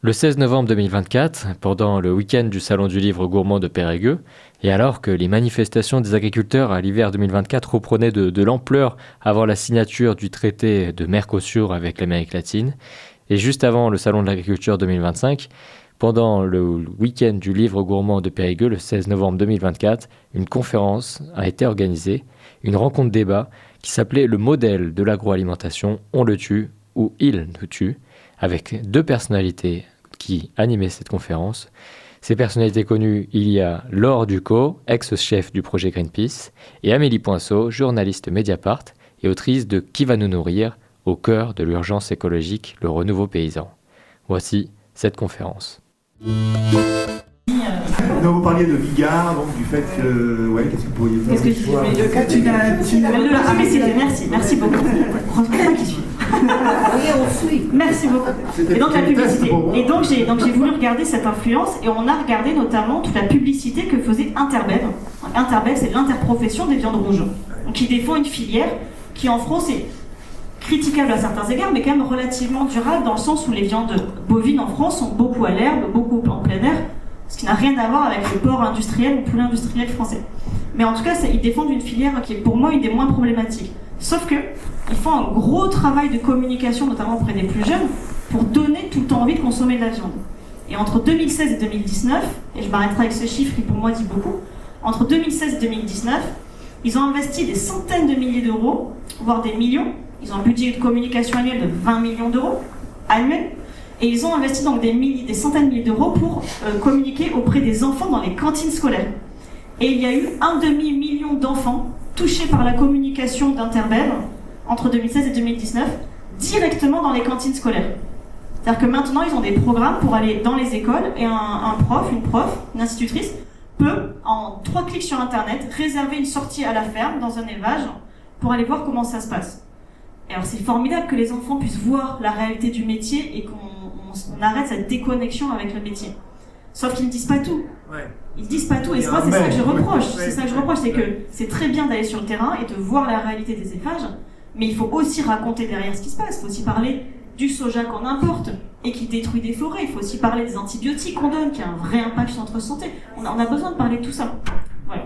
Le 16 novembre 2024, pendant le week-end du Salon du Livre Gourmand de Périgueux, et alors que les manifestations des agriculteurs à l'hiver 2024 reprenaient de l'ampleur avant la signature du traité de Mercosur avec l'Amérique latine, et juste avant le Salon de l'agriculture 2025, pendant le week-end du Livre Gourmand de Périgueux, le 16 novembre 2024, une conférence a été organisée, une rencontre débat qui s'appelait Le modèle de l'agroalimentation, on le tue ou il nous tue, avec deux personnalités qui animaient cette conférence. Ces personnalités connues, il y a Laure Ducos, ex-chef du projet Greenpeace, et Amélie Poinceau, journaliste Mediapart et autrice de Qui va nous nourrir, au cœur de l'urgence écologique, le renouveau paysan. Voici cette conférence. Donc vous parliez de Bigard, donc du fait que... Ouais, qu'est-ce que vous pourriez dire? Qu'est-ce que je dis? Mais le cas, tu l'as... Ah mais c'était, merci beaucoup. Franchement, qui suis. Oui, on suit. Merci beaucoup. Et donc la publicité. Et donc j'ai voulu regarder cette influence et on a regardé notamment toute la publicité que faisait Interbev. Interbev, c'est l'interprofession des viandes rouges, donc, qui défend une filière qui en France est critiquable à certains égards, mais quand même relativement durable dans le sens où les viandes bovines en France sont beaucoup à l'herbe, beaucoup en plein air, ce qui n'a rien à voir avec le porc industriel ou poulet industriel français. Mais en tout cas, ils défendent une filière qui est pour moi une des moins problématiques. Sauf que ils font un gros travail de communication, notamment auprès des plus jeunes, pour donner tout le temps envie de consommer de la viande. Et entre 2016 et 2019, et je m'arrêterai avec ce chiffre qui pour moi dit beaucoup, entre 2016 et 2019, ils ont investi des centaines de milliers d'euros, voire des millions. Ils ont un budget de communication annuel de 20 millions d'euros annuels. Et ils ont investi donc des centaines de milliers d'euros pour communiquer auprès des enfants dans les cantines scolaires. Et il y a eu 1,5 million d'enfants touchés par la communication d'Interbev entre 2016 et 2019, directement dans les cantines scolaires. C'est-à-dire que maintenant, ils ont des programmes pour aller dans les écoles et un prof, une institutrice, peut, en 3 clics sur Internet, réserver une sortie à la ferme, dans un élevage, pour aller voir comment ça se passe. Et alors c'est formidable que les enfants puissent voir la réalité du métier et qu'on arrête cette déconnexion avec le métier. Sauf qu'ils ne disent pas tout. Ouais. Ils ne disent pas tout, et moi c'est ça que je reproche. C'est ça que je reproche, c'est que c'est très bien d'aller sur le terrain et de voir la réalité des élevages, mais il faut aussi raconter derrière ce qui se passe. Il faut aussi parler du soja qu'on importe et qui détruit des forêts. Il faut aussi parler des antibiotiques qu'on donne, qui a un vrai impact sur notre santé. On a besoin de parler de tout ça. Voilà.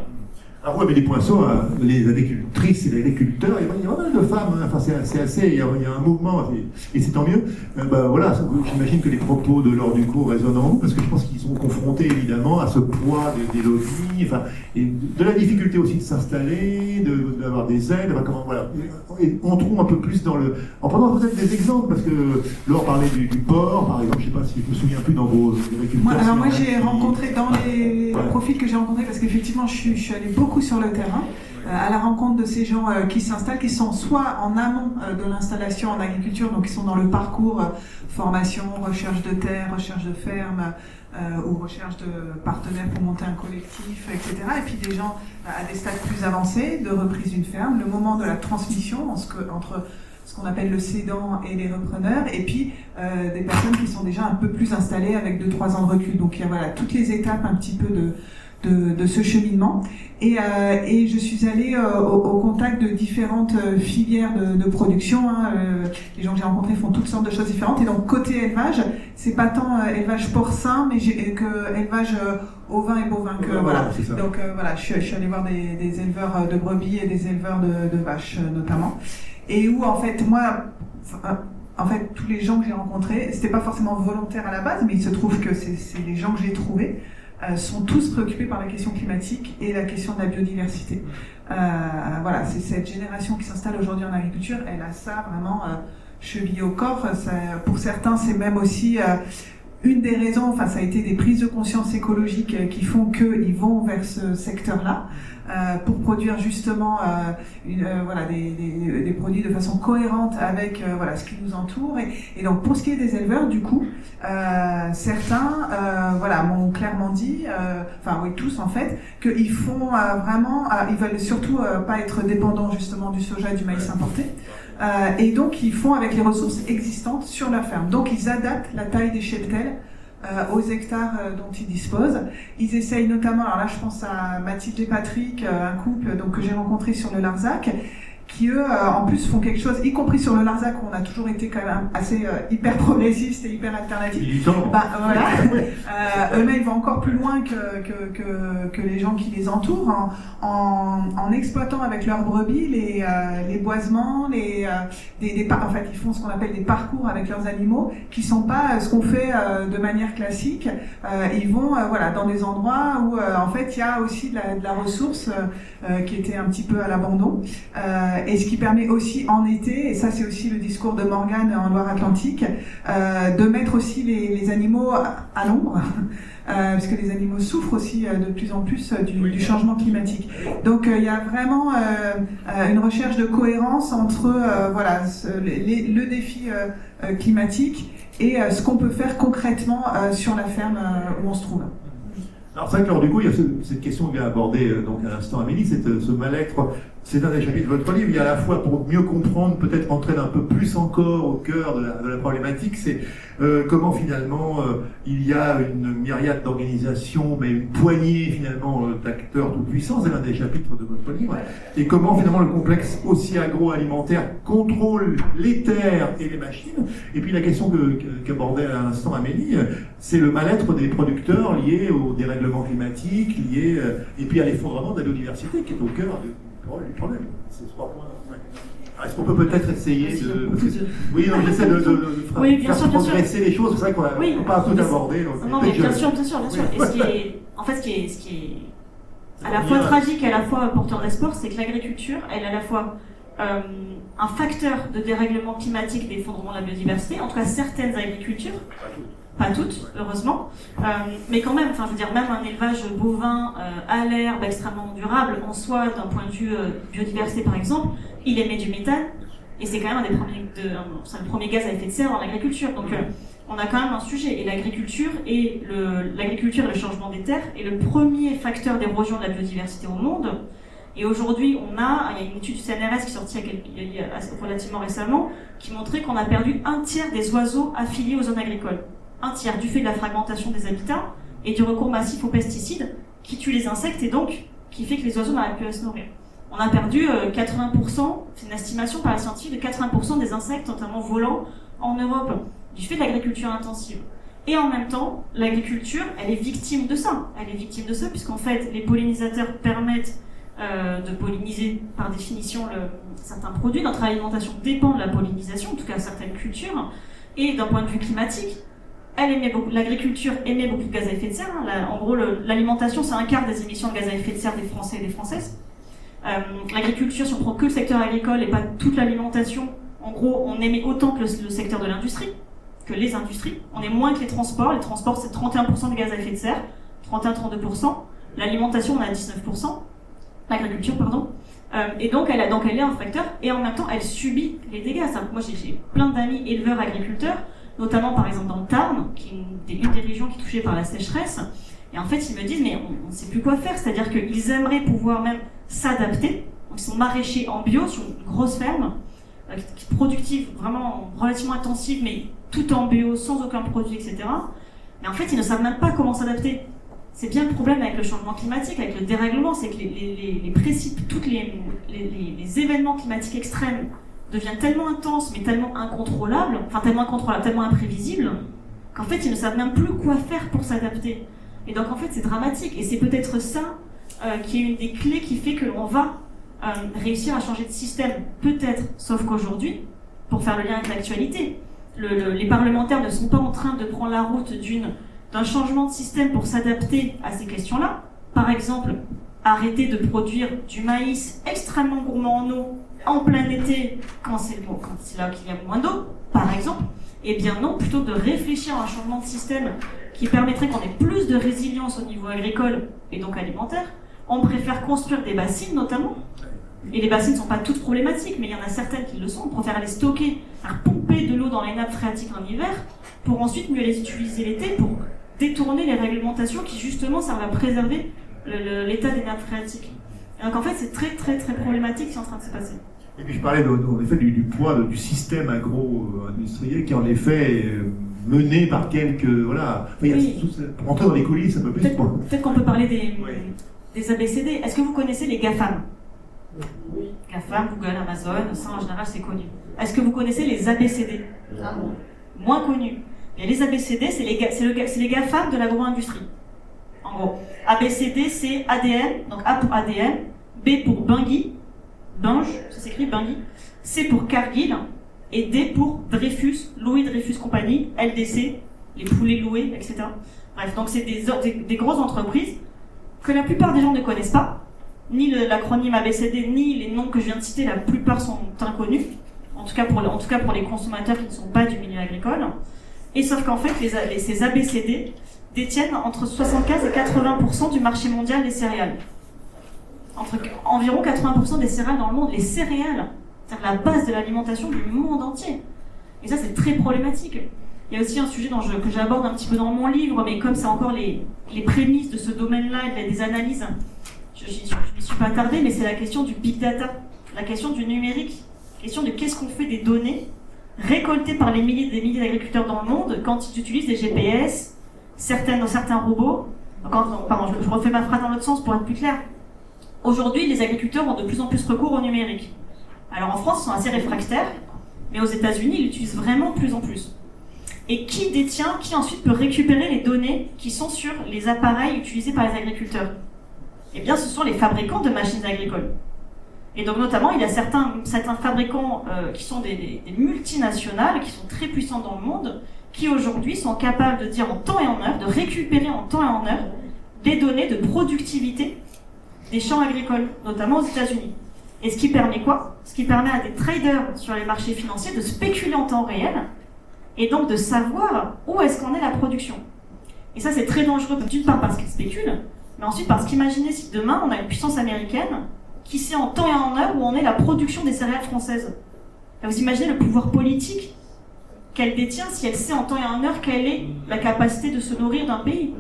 Alors oui, mais les Poinceaux, les agricultrices et les agriculteurs, il y a pas mal de femmes, hein. Enfin, c'est assez, il y a un mouvement, et c'est tant mieux. Voilà, j'imagine que les propos de Laure Ducos résonnent en vous, parce que je pense qu'ils sont confrontés évidemment à ce poids des lobbies, enfin, et de la difficulté aussi de s'installer, d'avoir des aides, enfin, comment, voilà. Et entrons un peu plus dans le... En prenant peut-être des exemples, parce que Laure parlait du porc, par exemple, je ne sais pas si je me souviens plus dans vos agriculteurs. Moi j'ai rencontré dans les profils que j'ai rencontrés, parce qu'effectivement je suis allée beaucoup sur le terrain, à la rencontre de ces gens qui s'installent, qui sont soit en amont de l'installation en agriculture, donc qui sont dans le parcours formation, recherche de terre, recherche de ferme, ou recherche de partenaires pour monter un collectif, etc. Et puis des gens à des stades plus avancés de reprise d'une ferme, le moment de la transmission entre ce qu'on appelle le cédant et les repreneurs, et puis des personnes qui sont déjà un peu plus installées avec 2-3 ans de recul. Donc il y a voilà, toutes les étapes un petit peu de ce cheminement. Et je suis allée au contact de différentes filières de production. Les gens que j'ai rencontrés font toutes sortes de choses différentes. Et donc côté élevage, c'est pas tant élevage porcin, mais que élevage ovin et bovin. Voilà. Donc voilà, je suis allée voir des éleveurs de brebis et des éleveurs de vaches notamment. Et où en fait tous les gens que j'ai rencontrés, c'était pas forcément volontaire à la base, mais il se trouve que c'est les gens que j'ai trouvés sont tous préoccupés par la question climatique et la question de la biodiversité. Voilà, c'est cette génération qui s'installe aujourd'hui en agriculture, elle a ça vraiment chevillé au corps. Ça, pour certains, c'est même aussi une des raisons, enfin ça a été des prises de conscience écologiques qui font qu'ils vont vers ce secteur-là. Pour produire justement voilà, des produits de façon cohérente avec voilà, ce qui nous entoure. Et donc pour ce qui est des éleveurs, du coup, certains voilà, m'ont clairement dit, enfin oui tous en fait, qu'ils font vraiment, ils veulent surtout pas être dépendants justement du soja et du maïs importé. Et donc ils font avec les ressources existantes sur leur ferme. Donc ils adaptent la taille des cheptels aux hectares dont ils disposent. Ils essayent notamment, alors là je pense à Mathilde et Patrick, un couple donc, que j'ai rencontré sur le Larzac, qui eux, en plus, font quelque chose, y compris sur le Larzac, où on a toujours été quand même assez hyper progressiste et hyper alternatif. Voilà. Eux-mêmes vont encore plus loin que les gens qui les entourent, en exploitant avec leurs brebis les boisements, en fait, ils font ce qu'on appelle des parcours avec leurs animaux, qui sont pas ce qu'on fait de manière classique. Ils vont dans des endroits où en fait il y a aussi de la ressource qui était un petit peu à l'abandon, et ce qui permet aussi en été, et ça c'est aussi le discours de Morgane en Loire-Atlantique, de mettre aussi les animaux à l'ombre. Parce que les animaux souffrent aussi de plus en plus du changement climatique. Donc il y a vraiment une recherche de cohérence entre le défi climatique et ce qu'on peut faire concrètement sur la ferme où on se trouve. Alors c'est vrai que alors, du coup, il y a cette question que vient aborder donc à l'instant Amélie, ce mal-être. C'est un des chapitres de votre livre. Il y a à la fois, pour mieux comprendre, peut-être entrer un peu plus encore au cœur de la problématique, c'est comment finalement il y a une myriade d'organisations, mais une poignée finalement d'acteurs tout-puissants. C'est l'un des chapitres de votre livre. Et comment finalement le complexe aussi agroalimentaire contrôle les terres et les machines. Et puis la question qu'abordait à l'instant Amélie, c'est le mal-être des producteurs lié au dérèglement climatique, lié et puis à l'effondrement de la biodiversité qui est au cœur du problème. C'est 3 points. Ouais. Est-ce qu'on peut peut-être essayer de... Oui, non, j'essaie de faire progresser les choses. C'est vrai qu'on n'a pas tout abordé. Non, mais bien sûr. Et ce qui est à la fois tragique et à la fois porteur d'espoir, c'est que l'agriculture, elle est à la fois un facteur de dérèglement climatique, d'effondrement de la biodiversité, en tout cas certaines agricultures. Pas toutes, heureusement, mais quand même, enfin, je veux dire, même un élevage bovin à l'herbe extrêmement durable en soi, d'un point de vue biodiversité par exemple, il émet du méthane, et c'est quand même c'est le premier gaz à effet de serre dans l'agriculture. Donc, on a quand même un sujet, et l'agriculture et le changement des terres est le premier facteur d'érosion de la biodiversité au monde. Et aujourd'hui, il y a une étude du CNRS qui est sortie il y a relativement récemment, qui montrait qu'on a perdu 1/3 des oiseaux affiliés aux zones agricoles. 1/3 du fait de la fragmentation des habitats et du recours massif aux pesticides qui tuent les insectes et donc qui fait que les oiseaux n'arrivent plus à se nourrir. On a perdu 80%, c'est une estimation par les scientifiques, de 80% des insectes, notamment volants, en Europe, du fait de l'agriculture intensive. Et en même temps, l'agriculture, elle est victime de ça. Elle est victime de ça puisqu'en fait, les pollinisateurs permettent de polliniser par définition certains produits. Notre alimentation dépend de la pollinisation, en tout cas certaines cultures. Et d'un point de vue climatique, l'agriculture émet beaucoup de gaz à effet de serre. En gros, l'alimentation, c'est 1/4 des émissions de gaz à effet de serre des Français et des Françaises. L'agriculture, si on prend que le secteur agricole et pas toute l'alimentation, en gros, on émet autant que le secteur de l'industrie, que les industries. On est moins que les transports. Les transports, c'est 31% de gaz à effet de serre, 31-32%. L'alimentation, on est à 19%. L'agriculture, pardon. Et donc elle est un facteur, et en même temps, elle subit les dégâts. Moi, j'ai plein d'amis éleveurs agriculteurs, notamment par exemple dans le Tarn, qui est une des régions qui est touchée par la sécheresse, et en fait ils me disent mais on ne sait plus quoi faire, c'est-à-dire qu'ils aimeraient pouvoir même s'adapter, donc ils sont maraîchers en bio sur une grosse ferme, productive, vraiment relativement intensive, mais tout en bio, sans aucun produit, etc. Mais en fait ils ne savent même pas comment s'adapter. C'est bien le problème avec le changement climatique, avec le dérèglement, c'est que tous les événements climatiques extrêmes deviennent tellement intenses, mais tellement incontrôlables, tellement imprévisibles, qu'en fait, ils ne savent même plus quoi faire pour s'adapter. Et donc, en fait, c'est dramatique. Et c'est peut-être ça qui est une des clés qui fait que l'on va réussir à changer de système. Peut-être, sauf qu'aujourd'hui, pour faire le lien avec l'actualité, les parlementaires ne sont pas en train de prendre la route d'un changement de système pour s'adapter à ces questions-là. Par exemple, arrêter de produire du maïs extrêmement gourmand en eau en plein été, quand c'est là qu'il y a moins d'eau, par exemple. Eh bien non, plutôt de réfléchir à un changement de système qui permettrait qu'on ait plus de résilience au niveau agricole et donc alimentaire. On préfère construire des bassines notamment, et les bassines ne sont pas toutes problématiques, mais il y en a certaines qui le sont. On préfère les stocker, faire pomper de l'eau dans les nappes phréatiques en hiver, pour ensuite mieux les utiliser l'été, pour détourner les réglementations qui justement servent à préserver l'état des nappes phréatiques. Et donc en fait c'est très très très problématique ce qui est en train de se passer. Et puis je parlais en effet du poids du système agro-industriel qui en effet est mené par quelques... Voilà. Pour entrer dans les coulisses un peu plus... Peut-être qu'on peut parler des ABCD. Est-ce que vous connaissez les GAFAM ? GAFAM, Google, Amazon, ça en général c'est connu. Est-ce que vous connaissez les ABCD? Moins connus. Et les ABCD, c'est les GAFAM de l'agro-industrie. En gros, ABCD c'est ADN, donc A pour ADN, B pour Bunge, ça s'écrit Bunge, C pour Cargill, et D pour Dreyfus, Louis Dreyfus Compagnie, LDC, les poulets loués, etc. Bref, donc c'est des grosses entreprises que la plupart des gens ne connaissent pas, ni l'acronyme ABCD, ni les noms que je viens de citer, la plupart sont inconnus, en tout cas pour les consommateurs qui ne sont pas du milieu agricole. Et sauf qu'en fait, ces ABCD détiennent entre 75 et 80% du marché mondial des céréales. Environ 80% des céréales dans le monde, les céréales, c'est-à-dire la base de l'alimentation du monde entier. Et ça, c'est très problématique. Il y a aussi un sujet que j'aborde un petit peu dans mon livre, mais comme c'est encore les prémices de ce domaine-là et des analyses, je ne m'y suis pas attardée, mais c'est la question du big data, la question du numérique, la question de qu'est-ce qu'on fait des données récoltées par des milliers d'agriculteurs dans le monde quand ils utilisent des GPS, certains robots. Pardon, je refais ma phrase dans l'autre sens pour être plus clair. Aujourd'hui, les agriculteurs ont de plus en plus recours au numérique. Alors en France, ils sont assez réfractaires, mais aux États-Unis, ils l'utilisent vraiment de plus en plus. Et qui ensuite peut récupérer les données qui sont sur les appareils utilisés par les agriculteurs? Eh bien, ce sont les fabricants de machines agricoles. Et donc, notamment, il y a certains fabricants qui sont des multinationales, qui sont très puissants dans le monde, qui aujourd'hui sont capables de dire en temps et en heure, de récupérer en temps et en heure des données de productivité des champs agricoles, notamment aux États-Unis. Et ce qui permet quoi? Ce qui permet à des traders sur les marchés financiers de spéculer en temps réel et donc de savoir où est-ce qu'en est la production. Et ça, c'est très dangereux, d'une part parce qu'ils spéculent, mais ensuite parce qu'imaginez si demain, on a une puissance américaine qui sait en temps et en heure où en est la production des céréales françaises. Et vous imaginez le pouvoir politique qu'elle détient si elle sait en temps et en heure quelle est la capacité de se nourrir d'un pays.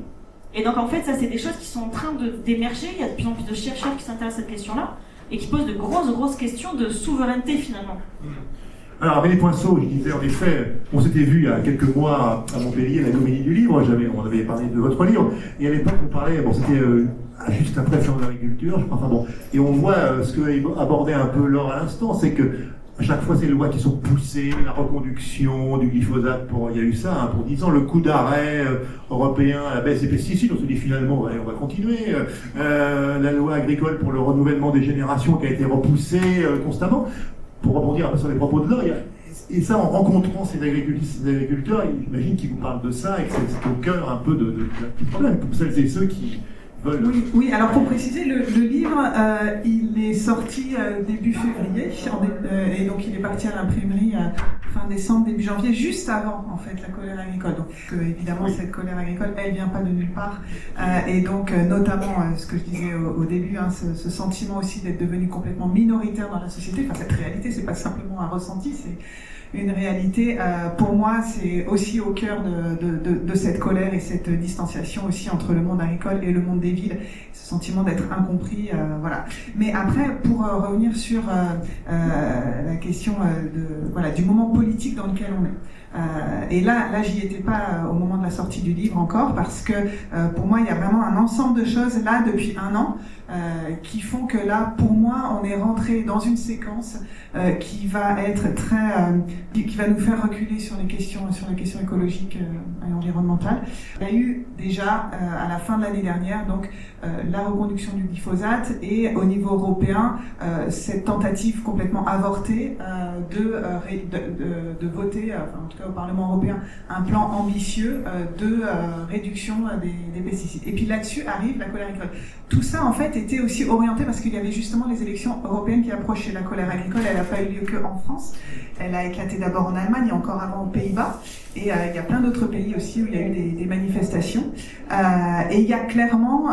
Et donc en fait, ça c'est des choses qui sont en train d'émerger, il y a de plus en plus de chercheurs qui s'intéressent à cette question-là, et qui posent de grosses questions de souveraineté finalement. Alors, Amélie Poinceau, je disais en effet, on s'était vu il y a quelques mois à Montpellier, la Comédie du Livre, on avait parlé de votre livre, et à l'époque on parlait, c'était juste après Faire de l'agriculture, je crois, et on voit ce que abordait un peu Laure à l'instant, c'est que à chaque fois, ces lois qui sont poussées, la reconduction du glyphosate, il y a eu ça pour 10 ans, le coup d'arrêt européen à la baisse des pesticides, on se dit finalement, on va continuer, la loi agricole pour le renouvellement des générations qui a été repoussée constamment. Pour rebondir un peu sur les propos de Laure, et ça en rencontrant ces agriculteurs, j'imagine qu'ils vous parlent de ça et que c'est au cœur un peu du problème pour celles et ceux qui veulent. Oui, alors pour préciser, le livre, il est sorti début février, et donc il est parti à l'imprimerie fin décembre, début janvier, juste avant en fait la colère agricole. Donc évidemment cette colère agricole, elle vient pas de nulle part, et donc notamment ce que je disais au début, ce sentiment aussi d'être devenu complètement minoritaire dans la société. Enfin cette réalité, c'est pas simplement un ressenti, c'est une réalité. Pour moi, c'est aussi au cœur de cette colère et cette distanciation aussi entre le monde agricole et le monde des villes, ce sentiment d'être incompris, voilà. Mais après, pour revenir sur la question du moment politique dans lequel on est. Et là, j'y étais pas au moment de la sortie du livre encore, parce que pour moi, il y a vraiment un ensemble de choses là depuis un an qui font que là, pour moi, on est rentré dans une séquence qui va être qui va nous faire reculer sur les questions écologiques et environnementales. Il y a eu déjà à la fin de l'année dernière donc la reconduction du glyphosate et au niveau européen cette tentative complètement avortée de voter, en tout cas au Parlement européen, un plan ambitieux de réduction des pesticides. Et puis là-dessus arrive la colère agricole. Tout ça en fait était aussi orienté parce qu'il y avait justement les élections européennes qui approchaient. La colère agricole, elle n'a pas eu lieu qu'en France. Elle a éclaté d'abord en Allemagne et encore avant aux Pays-Bas. Et il y a plein d'autres pays aussi où il y a eu des manifestations. Et il y a clairement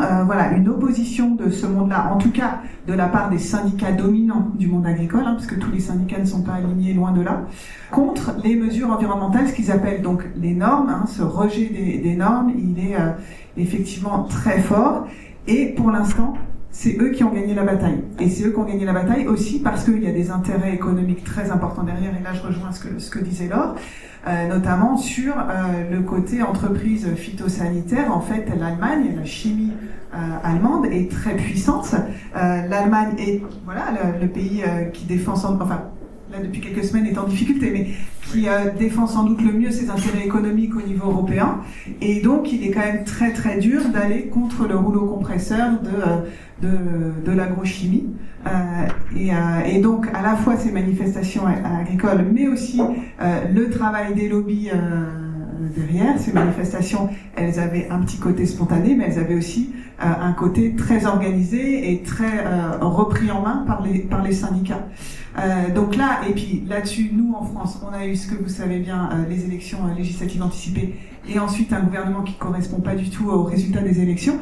une opposition de ce monde-là, en tout cas de la part des syndicats dominants du monde agricole, parce que tous les syndicats ne sont pas alignés, loin de là, contre les mesures environnementales, ce qu'ils appellent donc les normes. Ce rejet des normes, il est effectivement très fort. Et pour l'instant, c'est eux qui ont gagné la bataille. Et c'est eux qui ont gagné la bataille aussi parce qu'il y a des intérêts économiques très importants derrière, et là je rejoins ce que disait Laure. notamment sur le côté entreprise phytosanitaire. En fait, l'Allemagne, la chimie allemande est très puissante. L'Allemagne est le pays qui défend là depuis quelques semaines est en difficulté, mais qui défend sans doute le mieux ses intérêts économiques au niveau européen. Et donc, il est quand même très très dur d'aller contre le rouleau compresseur de l'agrochimie. Et donc, à la fois ces manifestations agricoles, mais aussi le travail des lobbies derrière. Ces manifestations, elles avaient un petit côté spontané, mais elles avaient aussi un côté très organisé et très repris en main par les syndicats. Donc là, et puis là-dessus, nous en France, on a eu, ce que vous savez bien, les élections législatives anticipées, et ensuite un gouvernement qui correspond pas du tout aux résultats des élections,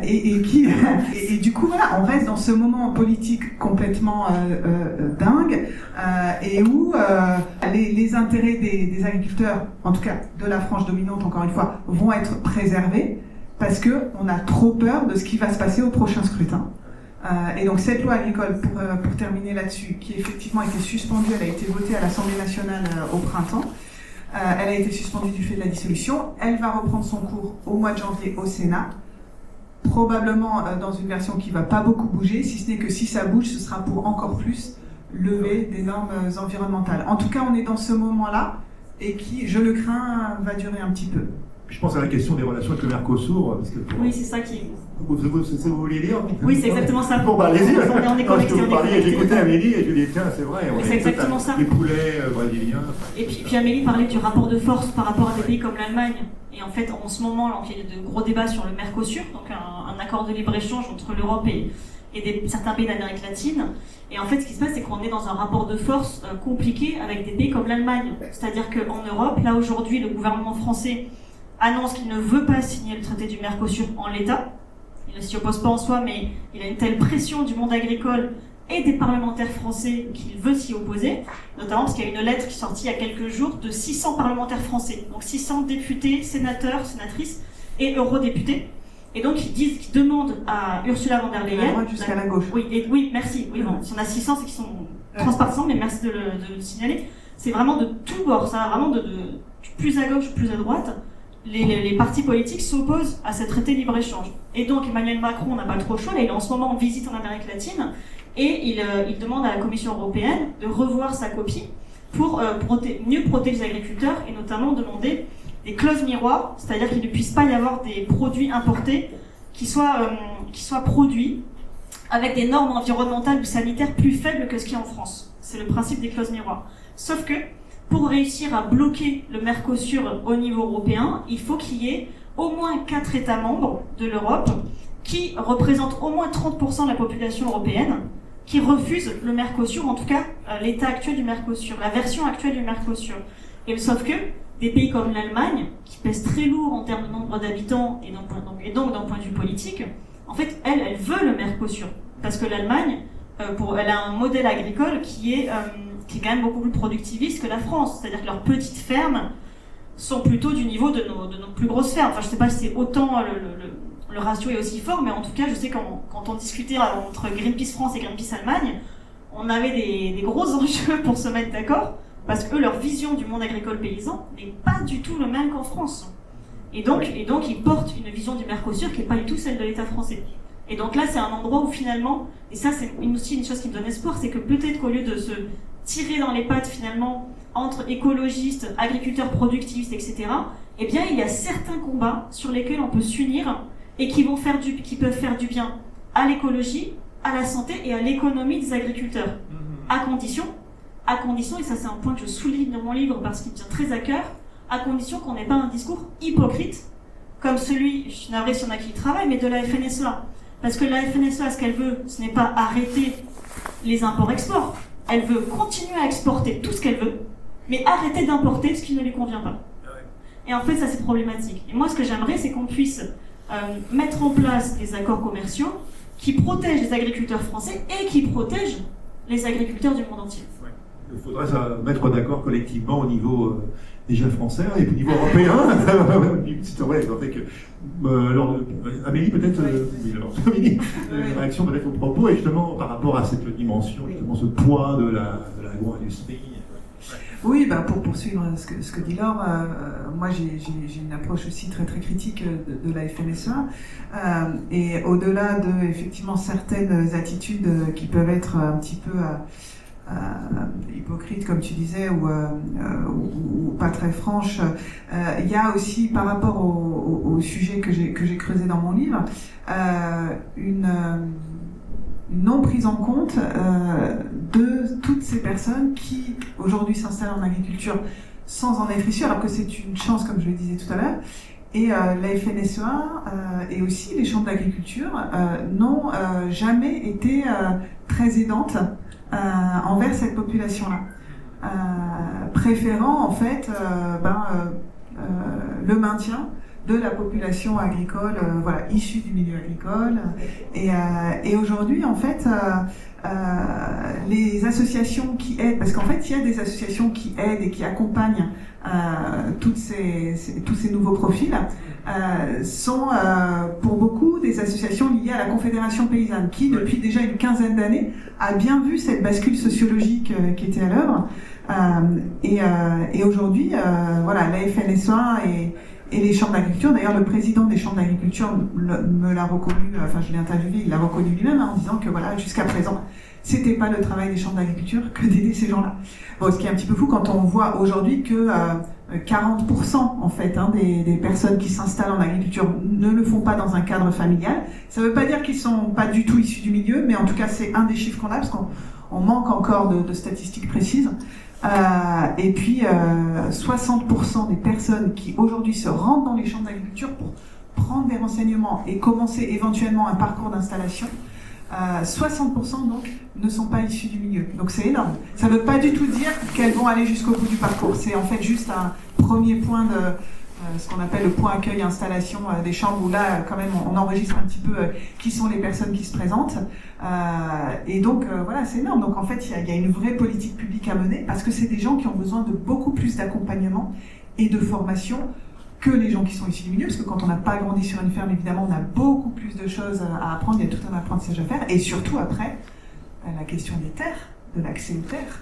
et du coup voilà, on reste dans ce moment politique complètement dingue, et où les intérêts des agriculteurs, en tout cas de la frange dominante, encore une fois, vont être préservés parce que on a trop peur de ce qui va se passer au prochain scrutin. Et donc cette loi agricole, pour terminer là-dessus, qui effectivement a été suspendue, elle a été votée à l'Assemblée nationale au printemps, elle a été suspendue du fait de la dissolution, elle va reprendre son cours au mois de janvier au Sénat, probablement dans une version qui ne va pas beaucoup bouger, si ce n'est que si ça bouge, ce sera pour encore plus lever des normes environnementales. En tout cas, on est dans ce moment-là, et qui, je le crains, va durer un petit peu. Je pense à la question des relations avec le Mercosur. Parce que oui, c'est ça qui... Vous vouliez dire? Oui, c'est exactement ça. Bon, bah allez-y. On est connectés. J'écoutais Amélie et je dis, tiens, c'est vrai. C'est exactement ça. Les poulets brésiliens. Et puis Amélie parlait du rapport de force par rapport à des pays comme l'Allemagne. Et en fait, en ce moment, là, il y a de gros débats sur le Mercosur, donc un accord de libre-échange entre l'Europe et certains pays d'Amérique latine. Et en fait, ce qui se passe, c'est qu'on est dans un rapport de force compliqué avec des pays comme l'Allemagne. C'est-à-dire qu'en Europe, là, aujourd'hui, le gouvernement français annonce qu'il ne veut pas signer le traité du Mercosur en l'état. Il ne s'y oppose pas en soi, mais il a une telle pression du monde agricole et des parlementaires français qu'il veut s'y opposer, notamment parce qu'il y a une lettre qui est sortie il y a quelques jours de 600 parlementaires français, donc 600 députés, sénateurs, sénatrices et eurodéputés. Et donc ils demandent à Ursula von der Leyen... Jusqu'à la gauche. Oui, merci. Oui, bon, si on a 600, c'est qu'ils sont transpartisans, mais merci de le signaler. C'est vraiment de tous bords, ça va vraiment du plus à gauche, plus à droite. Les partis politiques s'opposent à ce traité libre-échange. Et donc Emmanuel Macron n'a pas trop le choix, là, il est en ce moment en visite en Amérique latine, et il demande à la Commission européenne de revoir sa copie pour mieux protéger les agriculteurs, et notamment demander des clauses miroirs, c'est-à-dire qu'il ne puisse pas y avoir des produits importés qui soient produits avec des normes environnementales ou sanitaires plus faibles que ce qu'il y a en France. C'est le principe des clauses miroirs. Sauf que, pour réussir à bloquer le Mercosur au niveau européen, il faut qu'il y ait au moins 4 États membres de l'Europe qui représentent au moins 30% de la population européenne, qui refusent le Mercosur, en tout cas l'état actuel du Mercosur, la version actuelle du Mercosur. Et sauf que des pays comme l'Allemagne, qui pèsent très lourd en termes de nombre d'habitants et donc d'un point de vue politique, en fait, elle veut le Mercosur. Parce que l'Allemagne, elle a un modèle agricole qui est quand même beaucoup plus productiviste que la France. C'est-à-dire que leurs petites fermes sont plutôt du niveau de nos plus grosses fermes. Enfin, je ne sais pas si c'est autant le ratio est aussi fort, mais en tout cas, je sais quand on discutait entre Greenpeace France et Greenpeace Allemagne, on avait des gros enjeux pour se mettre d'accord, parce que leur vision du monde agricole paysan n'est pas du tout le même qu'en France. Et donc ils portent une vision du Mercosur qui n'est pas du tout celle de l'État français. Et donc là, c'est un endroit où finalement, et ça c'est aussi une chose qui me donne espoir, c'est que peut-être qu'au lieu de se tirer dans les pattes finalement entre écologistes, agriculteurs productivistes, etc., eh bien il y a certains combats sur lesquels on peut s'unir et qui peuvent faire du bien à l'écologie, à la santé et à l'économie des agriculteurs. À condition, et ça c'est un point que je souligne dans mon livre parce qu'il me tient très à cœur, à condition qu'on n'ait pas un discours hypocrite, comme celui, je suis navrée s'il y en a qui y travaillent, mais de la FNSEA. Parce que la FNSEA, ce qu'elle veut, ce n'est pas arrêter les imports-exports. Elle veut continuer à exporter tout ce qu'elle veut, mais arrêter d'importer ce qui ne lui convient pas. Et en fait, ça c'est problématique. Et moi, ce que j'aimerais, c'est qu'on puisse mettre en place des accords commerciaux qui protègent les agriculteurs français et qui protègent les agriculteurs du monde entier. Ouais. Il faudrait se mettre d'accord collectivement au niveau déjà français et puis au niveau européen. C'est vrai, en fait que, alors, Amélie, peut-être, Amélie, réaction peut-être au propos, et justement par rapport à cette dimension, justement ce poids de l'agro-industrie. Oui, pour poursuivre ce que dit Laure, moi j'ai une approche aussi très très critique de la FNSEA, et au-delà de effectivement certaines attitudes qui peuvent être un petit peu hypocrites, comme tu disais, ou pas très franches, il y a aussi, par rapport au sujet que j'ai creusé dans mon livre, une non prise en compte de toutes ces personnes qui aujourd'hui s'installent en agriculture sans en être issues, alors que c'est une chance, comme je le disais tout à l'heure. Et la FNSEA et aussi les chambres d'agriculture n'ont jamais été très aidantes envers cette population-là, préférant en fait le maintien de la population agricole, issue du milieu agricole. Et aujourd'hui, en fait, les associations qui aident, parce qu'en fait, il y a des associations qui aident et qui accompagnent tous ces nouveaux profils, sont pour beaucoup des associations liées à la Confédération paysanne, qui, depuis déjà une quinzaine d'années, a bien vu cette bascule sociologique qui était à l'œuvre. Et aujourd'hui, la FNSEA et les chambres d'agriculture, d'ailleurs le président des chambres d'agriculture me l'a reconnu, je l'ai interviewé, il l'a reconnu lui-même en disant que jusqu'à présent, c'était pas le travail des chambres d'agriculture que d'aider ces gens-là. Bon, ce qui est un petit peu fou quand on voit aujourd'hui que 40% en fait des personnes qui s'installent en agriculture ne le font pas dans un cadre familial. Ça veut pas dire qu'ils sont pas du tout issus du milieu, mais en tout cas c'est un des chiffres qu'on a, parce qu'on manque encore de statistiques précises. Et puis 60% des personnes qui aujourd'hui se rendent dans les champs d'agriculture pour prendre des renseignements et commencer éventuellement un parcours d'installation, 60% donc ne sont pas issus du milieu. Donc c'est énorme. Ça ne veut pas du tout dire qu'elles vont aller jusqu'au bout du parcours. C'est en fait juste un premier point de ce qu'on appelle le point accueil installation des chambres, où là quand même on enregistre un petit peu qui sont les personnes qui se présentent. Et donc c'est énorme. Donc en fait il y a une vraie politique publique à mener, parce que c'est des gens qui ont besoin de beaucoup plus d'accompagnement et de formation que les gens qui sont issus du milieu, parce que quand on n'a pas grandi sur une ferme, évidemment, on a beaucoup plus de choses à apprendre, il y a tout un apprentissage à faire, et surtout après, la question des terres, de l'accès aux terres.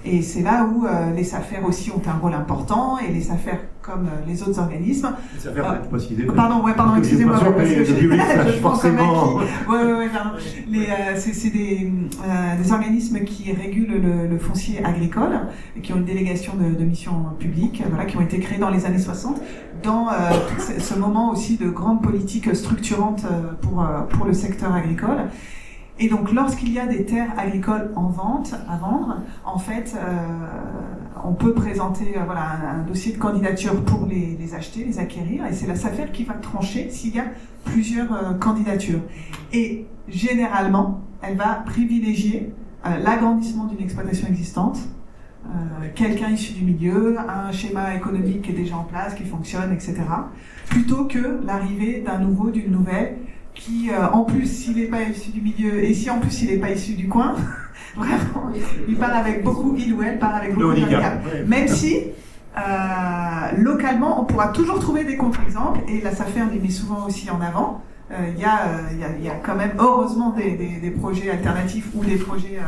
Et c'est là où les SAFER aussi ont un rôle important, et les SAFER comme les autres organismes. Les SAFER, pour préciser. Pardon, excusez-moi. Je pense pardon. C'est des organismes qui régulent le foncier agricole, et qui ont une délégation de mission publique, qui ont été créés dans les années 60, dans ce moment aussi de grande politique structurante pour le secteur agricole. Et donc, lorsqu'il y a des terres agricoles à vendre, en fait, on peut présenter un dossier de candidature pour les acheter, les acquérir, et c'est la SAFER qui va trancher s'il y a plusieurs candidatures. Et généralement, elle va privilégier l'agrandissement d'une exploitation existante, quelqu'un issu du milieu, un schéma économique qui est déjà en place, qui fonctionne, etc., plutôt que l'arrivée d'une nouvelle, qui, en plus, s'il n'est pas issu du milieu, et si en plus il n'est pas issu du coin, vraiment, il part avec beaucoup, il ou elle part avec beaucoup de handicap. Même si, localement, on pourra toujours trouver des contre-exemples, et la SAFER les met souvent aussi en avant. Il y a quand même, heureusement, des projets alternatifs ou des projets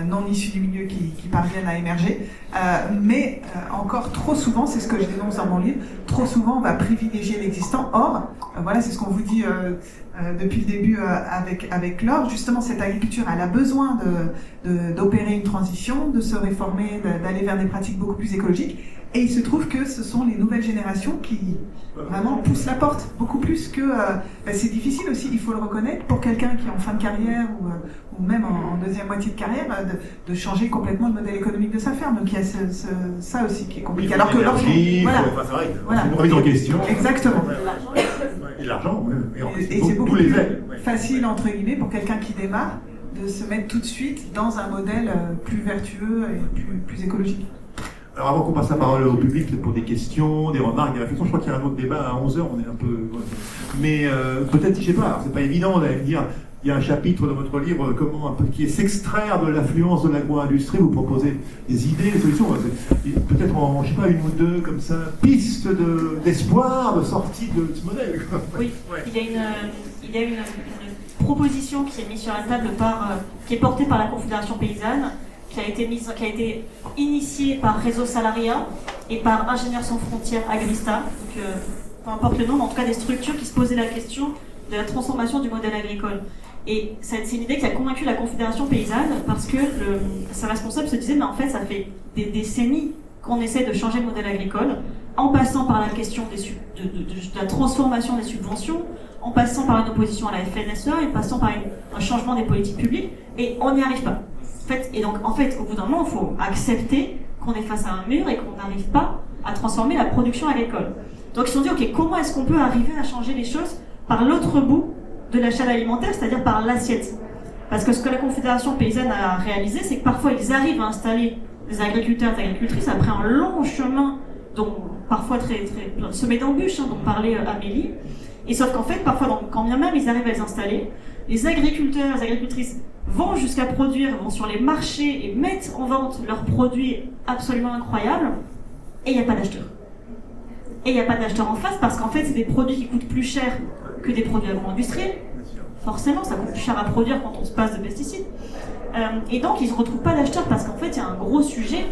non issus du milieu qui parviennent à émerger. Mais encore trop souvent, c'est ce que je dénonce dans mon livre, trop souvent on va privilégier l'existant. Or, c'est ce qu'on vous dit depuis le début avec Laure. Justement, cette agriculture, elle a besoin d'opérer une transition, de se réformer, d'aller vers des pratiques beaucoup plus écologiques. Et il se trouve que ce sont les nouvelles générations qui vraiment poussent la porte, beaucoup plus que... c'est difficile aussi, il faut le reconnaître, pour quelqu'un qui est en fin de carrière ou même en deuxième moitié de carrière, de changer complètement le modèle économique de sa ferme. Donc il y a ça aussi qui est compliqué. Alors que lorsqu'on... C'est une remise en question. Exactement. Et l'argent, et c'est beaucoup plus facile, entre guillemets, pour quelqu'un qui démarre, de se mettre tout de suite dans un modèle plus vertueux et plus écologique. Alors avant qu'on passe la parole au public pour des questions, des remarques, des réflexions, je crois qu'il y a un autre débat à 11h, on est un peu... Mais peut-être, je sais pas, c'est pas évident d'aller me dire, il y a un chapitre dans votre livre, qui est s'extraire de l'affluence de l'agro-industrie, vous proposez des idées, des solutions, peut-être en, je sais pas, une ou deux, comme ça, pistes d'espoir, de sortie de ce modèle. Oui, il y a une proposition qui est mise sur la table qui est portée par la Confédération paysanne, qui a été initiée par Réseau Salariat et par Ingénieurs sans frontières Agrista, donc peu importe le nom, mais en tout cas des structures qui se posaient la question de la transformation du modèle agricole. Et c'est une idée qui a convaincu la Confédération paysanne parce que sa responsable se disait mais en fait ça fait des décennies qu'on essaie de changer le modèle agricole en passant par la question de la transformation des subventions, en passant par une opposition à la FNSE, et passant par un changement des politiques publiques, et on n'y arrive pas. En fait, au bout d'un moment, il faut accepter qu'on est face à un mur et qu'on n'arrive pas à transformer la production agricole. Donc ils se sont dit, ok, comment est-ce qu'on peut arriver à changer les choses par l'autre bout de la chaîne alimentaire, c'est-à-dire par l'assiette. Parce que ce que la Confédération paysanne a réalisé, c'est que parfois ils arrivent à installer des agriculteurs et des agricultrices après un long chemin, dont parfois très semé d'embûches, dont parlait Amélie. Et sauf qu'en fait, parfois, quand bien même ils arrivent à les installer, les agriculteurs et les agricultrices vont jusqu'à produire, vont sur les marchés et mettent en vente leurs produits absolument incroyables, et il n'y a pas d'acheteurs. Et il n'y a pas d'acheteurs en face parce qu'en fait, c'est des produits qui coûtent plus cher que des produits agro-industriels. Forcément, ça coûte plus cher à produire quand on se passe de pesticides. Et donc, ils ne retrouvent pas d'acheteurs parce qu'en fait, il y a un gros sujet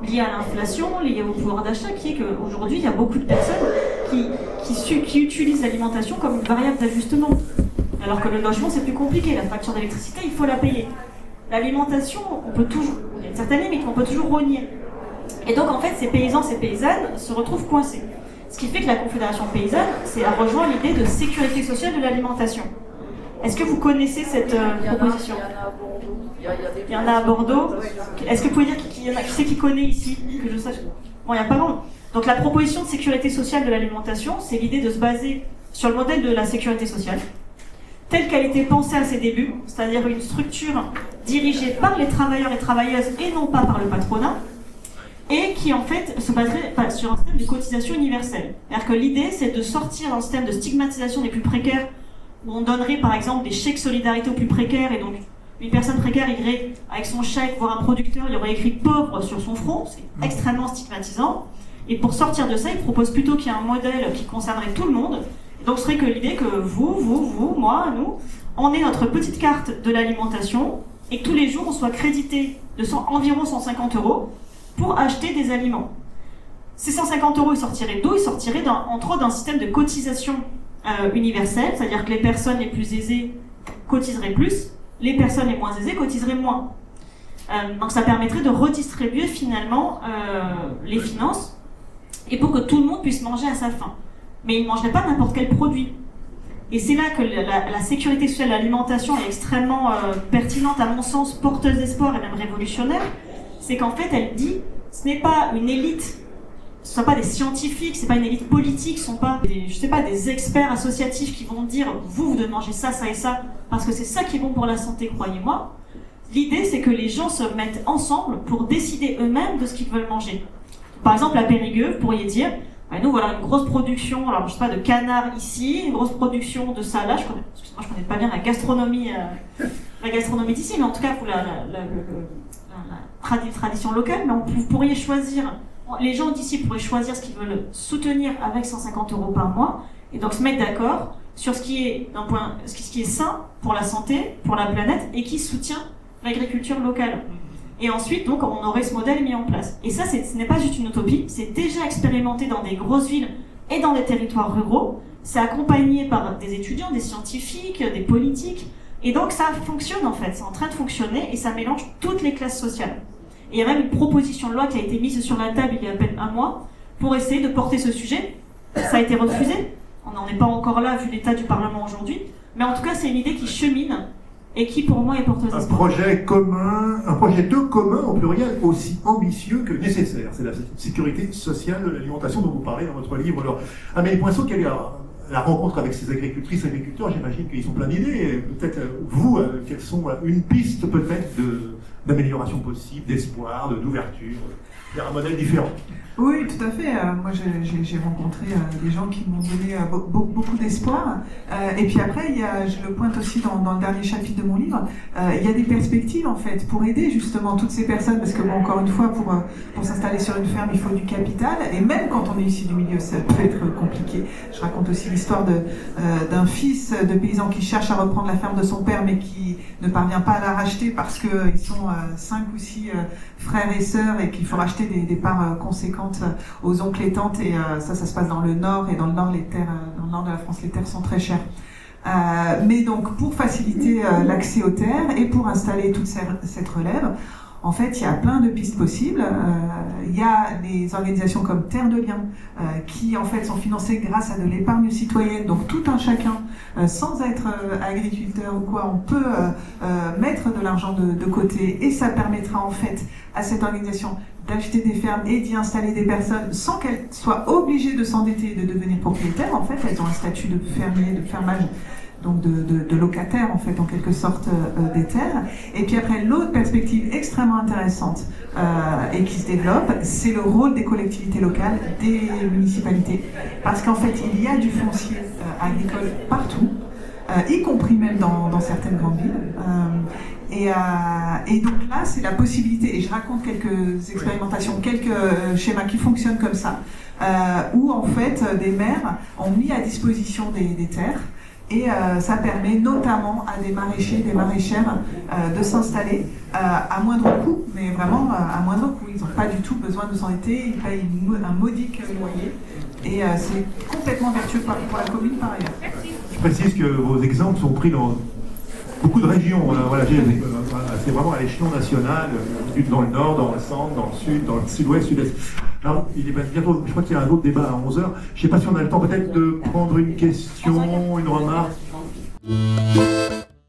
lié à l'inflation, lié au pouvoir d'achat, qui est qu'aujourd'hui, il y a beaucoup de personnes qui utilisent l'alimentation comme une variable d'ajustement. Alors que le logement, c'est plus compliqué. La facture d'électricité, il faut la payer. L'alimentation, il y a une certaine limite, on peut toujours rogner. Et donc, en fait, ces paysans, ces paysannes se retrouvent coincés. Ce qui fait que la Confédération paysanne a rejoint l'idée de sécurité sociale de l'alimentation. Est-ce que vous connaissez cette proposition ? Il y en a à Bordeaux. Est-ce que vous pouvez dire qui c'est qui connaît ici ? Que je sache. Bon, il n'y a pas grand. Donc la proposition de sécurité sociale de l'alimentation, c'est l'idée de se baser sur le modèle de la sécurité sociale, telle qu'elle était pensée à ses débuts, c'est-à-dire une structure dirigée par les travailleurs et travailleuses et non pas par le patronat, et qui en fait se baserait sur un système de cotisation universelle. C'est-à-dire que l'idée, c'est de sortir d'un système de stigmatisation des plus précaires, où on donnerait par exemple des chèques solidarité aux plus précaires, et donc une personne précaire irait avec son chèque voir un producteur, il y aurait écrit pauvre sur son front, c'est extrêmement stigmatisant. Et pour sortir de ça, il propose plutôt qu'il y ait un modèle qui concernerait tout le monde. Et donc ce serait que l'idée que vous, moi, nous, on ait notre petite carte de l'alimentation, et que tous les jours on soit crédité de environ 150 € pour acheter des aliments. Ces 150 €, ils sortiraient d'où ? Ils sortiraient entre autres d'un système de cotisation universelle, c'est-à-dire que les personnes les plus aisées cotiseraient plus, les personnes les moins aisées cotiseraient moins. Donc ça permettrait de redistribuer finalement les finances, et pour que tout le monde puisse manger à sa faim. Mais ils ne mangeraient pas n'importe quel produit. Et c'est là que la sécurité sociale de l'alimentation est extrêmement pertinente, à mon sens, porteuse d'espoir et même révolutionnaire. C'est qu'en fait, elle dit, ce n'est pas une élite, ce ne sont pas des scientifiques, ce n'est pas une élite politique, ce ne sont pas des experts associatifs qui vont dire, vous devez manger ça, ça et ça, parce que c'est ça qui est bon pour la santé, croyez-moi. L'idée, c'est que les gens se mettent ensemble pour décider eux-mêmes de ce qu'ils veulent manger. Par exemple, à Périgueux, vous pourriez dire, nous voilà une grosse production, alors je sais pas, de canard ici, une grosse production de ça là, je connais pas bien la gastronomie d'ici, mais en tout cas, la tradition locale, mais vous pourriez choisir, les gens d'ici pourraient choisir ce qu'ils veulent soutenir avec 150 € par mois, et donc se mettre d'accord sur ce qui est sain pour la santé, pour la planète, et qui soutient l'agriculture locale. Et ensuite, donc, on aurait ce modèle mis en place. Et ça, ce n'est pas juste une utopie, c'est déjà expérimenté dans des grosses villes et dans des territoires ruraux. C'est accompagné par des étudiants, des scientifiques, des politiques. Et donc, ça fonctionne en fait, c'est en train de fonctionner et ça mélange toutes les classes sociales. Et il y a même une proposition de loi qui a été mise sur la table il y a à peine un mois pour essayer de porter ce sujet. Ça a été refusé. On n'en est pas encore là vu l'état du Parlement aujourd'hui. Mais en tout cas, c'est une idée qui chemine et qui pour moi est porteuse d'espoir. Un projet de commun au pluriel aussi ambitieux que nécessaire. C'est la sécurité sociale de l'alimentation dont vous parlez dans votre livre. Alors, Amélie Poinçon, quelle est la rencontre avec ces agricultrices et agriculteurs? J'imagine qu'ils sont plein d'idées. Peut-être vous, quelles sont une piste peut-être d'amélioration possible, d'espoir, d'ouverture vers un modèle différent? Oui, tout à fait. Moi, j'ai rencontré des gens qui m'ont donné beaucoup d'espoir. Et puis après, je le pointe aussi dans le dernier chapitre de mon livre, il y a des perspectives, en fait, pour aider justement toutes ces personnes, parce que, bon, encore une fois, pour s'installer sur une ferme, il faut du capital. Et même quand on est issu du milieu, ça peut être compliqué. Je raconte aussi l'histoire d'un fils de paysan qui cherche à reprendre la ferme de son père, mais qui ne parvient pas à la racheter parce qu'ils sont 5 ou 6 frères et sœurs et qu'il faut racheter des parts conséquentes aux oncles et tantes. Et ça se passe dans le nord. Et dans le nord, dans le nord de la France, les terres sont très chères. Mais donc, pour faciliter l'accès aux terres et pour installer toute cette relève, en fait, il y a plein de pistes possibles. Il y a des organisations comme Terre de Liens qui, en fait, sont financées grâce à de l'épargne citoyenne. Donc, tout un chacun, sans être agriculteur ou quoi, on peut mettre de l'argent de côté et ça permettra, en fait, à cette organisation d'acheter des fermes et d'y installer des personnes sans qu'elles soient obligées de s'endetter et de devenir propriétaires. En fait, elles ont un statut de fermier, de fermage, donc de locataire en fait en quelque sorte des terres. Et puis après l'autre perspective extrêmement intéressante et qui se développe, c'est le rôle des collectivités locales, des municipalités, parce qu'en fait il y a du foncier agricole partout, y compris même dans certaines grandes villes. Et donc là, c'est la possibilité, et je raconte quelques expérimentations, quelques schémas qui fonctionnent comme ça, où en fait des maires ont mis à disposition des terres. Et ça permet notamment à des maraîchers, des maraîchères de s'installer à moindre coût, mais vraiment à moindre coût. Ils n'ont pas du tout besoin de s'endetter, ils payent un modique loyer. Et c'est complètement vertueux pour la commune par ailleurs. Je précise que vos exemples sont pris dans beaucoup de régions. Voilà, c'est vraiment à l'échelon national, dans le nord, dans le centre, dans le sud, dans le sud-ouest, sud-est. Alors, il est bientôt, je crois qu'il y a un autre débat à 11h. Je ne sais pas si on a le temps peut-être de prendre une question, une remarque.